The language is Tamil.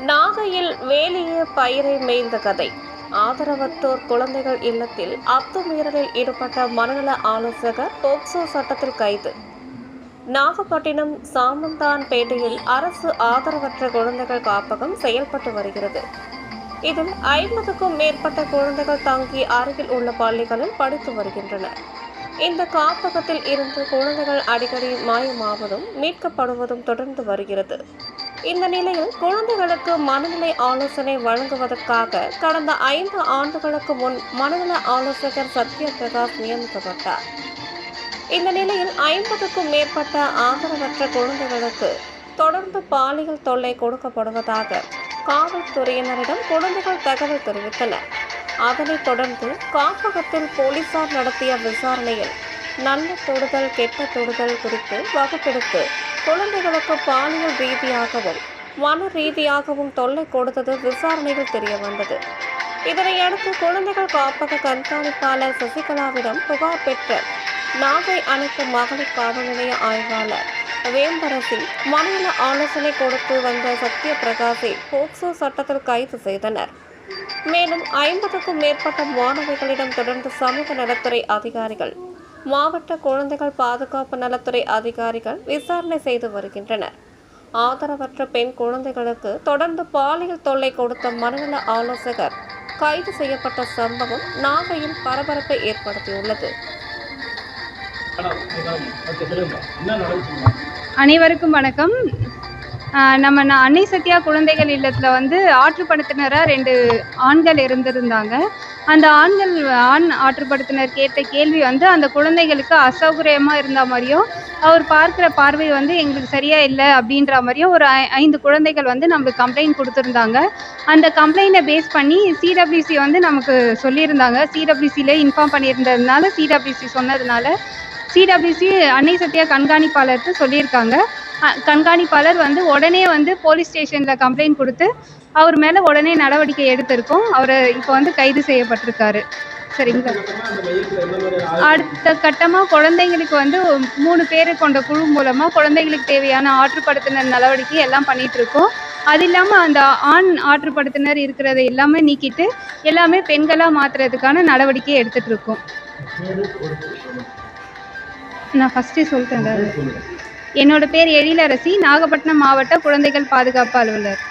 நாகையில் வேலிய பயிரை மேய்ந்த கதை. ஆதரவற்றோர் குழந்தைகள் இல்லத்தில் அத்துமீறலில் ஈடுபட்ட மனநல ஆலோசகர் போக்சோ சட்டத்தில் கைது. நாகப்பட்டினம் சாமந்தான்பேட்டையில் அரசு ஆதரவற்ற குழந்தைகள் காப்பகம் செயல்பட்டு வருகிறது. இதில் 50க்கும் மேற்பட்ட குழந்தைகள் தங்கி அருகில் உள்ள பள்ளிகளில் படித்து வருகின்றனர். இந்த காப்பகத்தில் இருந்து குழந்தைகள் அடிக்கடி மாயமாவதும் மீட்கப்படுவதும் தொடர்ந்து வருகிறது. இந்த நிலையில் குழந்தைகளுக்கு மனநிலை ஆலோசனை வழங்குவதற்காக கடந்த 5 ஆண்டுகளுக்கு முன் மனநல ஆலோசகர் சத்யபிரகாஷ் நியமிக்கப்பட்டார். இந்த நிலையில் 50க்கும் மேற்பட்ட ஆதரவற்ற குழந்தைகளுக்கு தொடர்ந்து பாலியல் தொல்லை கொடுக்கப்படுவதாக காவல்துறையினரிடம் குழந்தைகள் தகவல் தெரிவித்தனர். அதனைத் தொடர்ந்து காப்பகத்தில் போலீசார் நடத்திய விசாரணையில் நல்ல தொடுதல் கெட்ட தொடுதல் குறித்து வகுப்பெடுத்து குழந்தைகளுக்கு பாலியல் ரீதியாகவும் மன ரீதியாகவும் தொல்லை கொடுத்தது விசாரணையில் தெரிய வந்தது. இதனையடுத்து குழந்தைகள் காப்பக கண்காணிப்பாளர் சசிகலாவிடம் புகார் பெற்ற நாகை அனைத்து மகளிர் காவல் நிலைய ஆய்வாளர் வேம்பரசி மனநல ஆலோசனை கொடுத்து வந்த சத்யபிரகாஷை போக்சோ சட்டத்தில் கைது செய்தனர். மேலும் 50க்கும் மேற்பட்ட மாணவிகளிடம் தொடர்ந்து சமூக நலத்துறை அதிகாரிகள், மாவட்ட குழந்தைகள் பாதுகாப்பு நலத்துறை அதிகாரிகள் விசாரணை செய்து வருகின்றனர். ஆதரவற்ற பெண் குழந்தைகளுக்கு தொடர்ந்து பாலியல் தொல்லை கொடுத்த மனநல ஆலோசகர் கைது செய்யப்பட்ட சம்பவம் நாகையில் பரபரப்பை ஏற்படுத்தியுள்ளது. அனைவருக்கும் வணக்கம். நம்ம அன்னை சத்யா குழந்தைகள் இல்லத்தில் ஆற்றுப்படுத்தினராக 2 ஆண்கள் இருந்திருந்தாங்க. அந்த ஆண் ஆற்றுப்படுத்தினர் கேட்ட கேள்வி அந்த குழந்தைகளுக்கு அசௌகரியமாக இருந்த மாதிரியும், அவர் பார்க்குற பார்வை எங்களுக்கு சரியாக இல்லை அப்படின்ற மாதிரியும் ஒரு 5 குழந்தைகள் நம்மளுக்கு கம்ப்ளைண்ட் கொடுத்துருந்தாங்க. அந்த கம்ப்ளைண்ட்டை பேஸ் பண்ணி சிடபிள்யூசி நமக்கு சொல்லியிருந்தாங்க. சிடபிள்யூசியில் இன்ஃபார்ம் பண்ணியிருந்ததுனால, சிடபிள்யூசி சொன்னதுனால சிடபிள்யூசி அன்னை சத்யா கண்காணிப்பாளருக்கு சொல்லியிருக்காங்க. கண்காணிப்பாளர் உடனே போலீஸ் ஸ்டேஷனில் கம்ப்ளைண்ட் கொடுத்து அவர் மேலே உடனே நடவடிக்கை எடுத்திருக்கோம். அவர் இப்போ கைது செய்யப்பட்டிருக்காரு. சரிங்களா? அடுத்த கட்டமாக குழந்தைங்களுக்கு 3 பேர் கொண்ட குழு மூலமாக குழந்தைங்களுக்கு தேவையான ஆற்றுப்படுத்தினர் நடவடிக்கை எல்லாம் பண்ணிட்டு இருக்கோம். அது இல்லாமல் அந்த ஆண் ஆற்றுப்படுத்தினர் இருக்கிறத எல்லாமே நீக்கிட்டு எல்லாமே பெண்களாக மாற்றுறதுக்கான நடவடிக்கை எடுத்துட்டு இருக்கோம். நான் ஃபஸ்ட்டே சொல்லிட்டேன். என்னோட பேர் எழிலரசி, நாகப்பட்டினம் மாவட்ட குழந்தைகள் பாதுகாப்பு அலுவலர்.